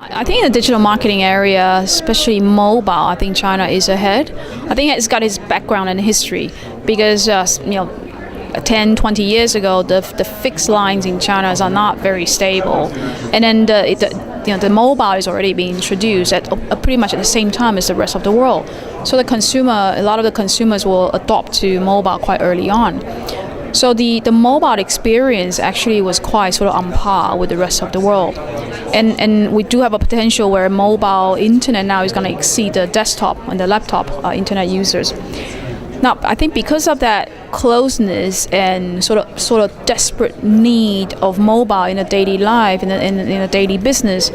I think in the digital marketing area, especially mobile, I think China is ahead. I think it's got its background and history because 10, 20 years ago, the fixed lines in China are not very stable, and then the mobile is already being introduced at pretty much at the same time as the rest of the world. So a lot of the consumers will adopt to mobile quite early on. So the mobile experience actually was quite sort of on par with the rest of the world. And we do have a potential where mobile internet now is going to exceed the desktop and the laptop internet users. Now, I think because of that closeness and sort of desperate need of mobile in a daily life, in a daily business,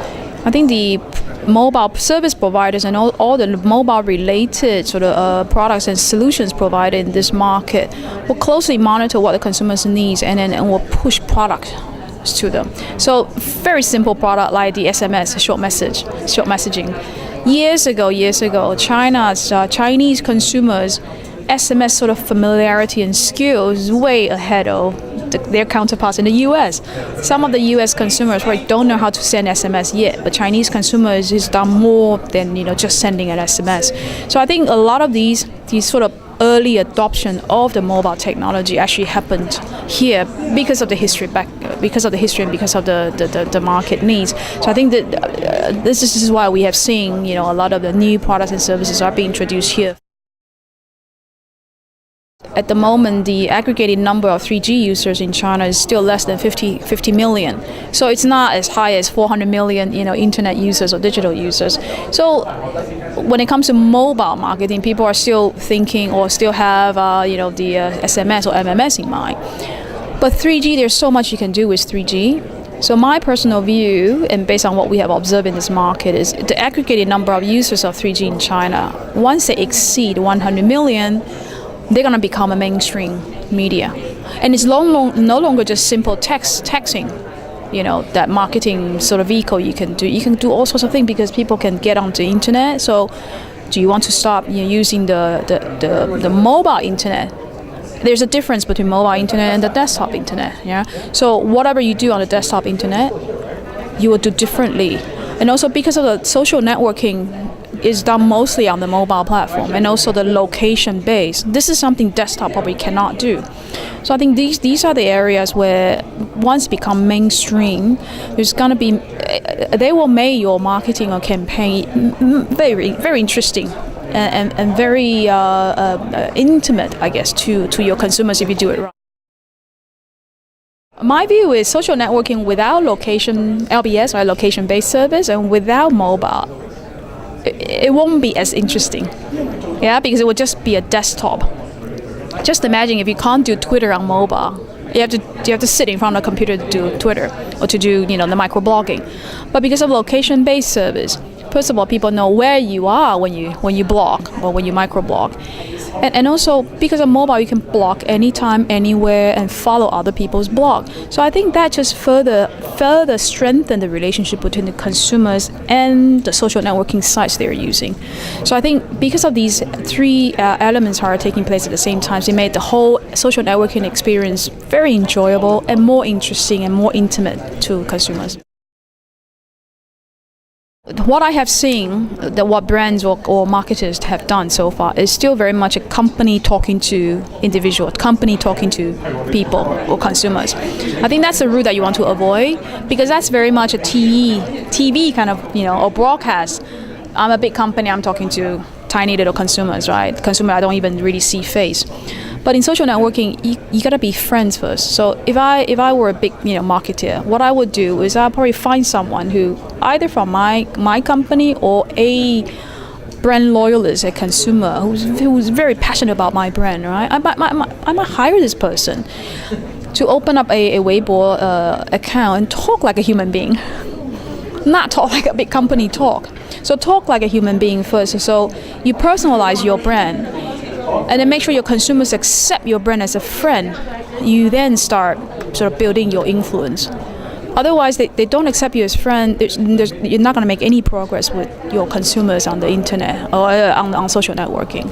I think the mobile service providers and all the mobile related sort of products and solutions provided in this market will closely monitor what the consumers needs and will push products to them. So very simple product like the SMS, short messaging. Years ago, Chinese consumers SMS sort of familiarity and skills way ahead of their counterparts in the US. Some of the US consumers don't know how to send SMS yet, but Chinese consumers has done more than just sending an SMS. So I think a lot of these sort of early adoption of the mobile technology actually happened here because of the history and because of the market needs. So I think that this is why we have seen a lot of the new products and services are being introduced here. At the moment, the aggregated number of 3G users in China is still less than 50 million. So it's not as high as 400 million, internet users or digital users. So when it comes to mobile marketing, people are still thinking or still have, the SMS or MMS in mind. But 3G, there's so much you can do with 3G. So my personal view, and based on what we have observed in this market, is the aggregated number of users of 3G in China, once they exceed 100 million, they're going to become a mainstream media. And it's no longer just simple texting, that marketing sort of vehicle you can do. You can do all sorts of things because people can get onto the internet. So do you want to stop using the mobile internet? There's a difference between mobile internet and the desktop internet. Yeah. So whatever you do on the desktop internet, you will do differently. And also because of the social networking is done mostly on the mobile platform and also the location base. This is something desktop probably cannot do. So I think these are the areas where once become mainstream, there's going to be, they will make your marketing or campaign very, very interesting and very intimate, I guess, to your consumers if you do it right. My view is social networking without location, LBS or location-based service, and without mobile, it won't be as interesting, because it would just be a desktop. Just imagine if you can't do Twitter on mobile, you have to sit in front of a computer to do Twitter or to do the microblogging. But because of location-based service, first of all, people know where you are when you blog or when you microblog. And also, because of mobile, you can blog anytime, anywhere, and follow other people's blog. So I think that just further strengthen the relationship between the consumers and the social networking sites they're using. So I think because of these three elements are taking place at the same time, they made the whole social networking experience very enjoyable and more interesting and more intimate to consumers. What I have seen, what brands or marketers have done so far is still very much a company talking to individuals, company talking to people or consumers. I think that's the route that you want to avoid because that's very much a TV kind of, or broadcast. I'm a big company, I'm talking to tiny little consumers, right? Consumer I don't even really see face. But in social networking, you gotta be friends first. So if I were a big marketer, what I would do is I'll probably find someone who either from my company or a brand loyalist, a consumer who's very passionate about my brand, right? I might hire this person to open up a Weibo account and talk like a human being, not talk like a big company talk. So talk like a human being first. So you personalize your brand. And then make sure your consumers accept your brand as a friend. You then start sort of building your influence. Otherwise, they don't accept you as friend. You're not going to make any progress with your consumers on the internet or on social networking.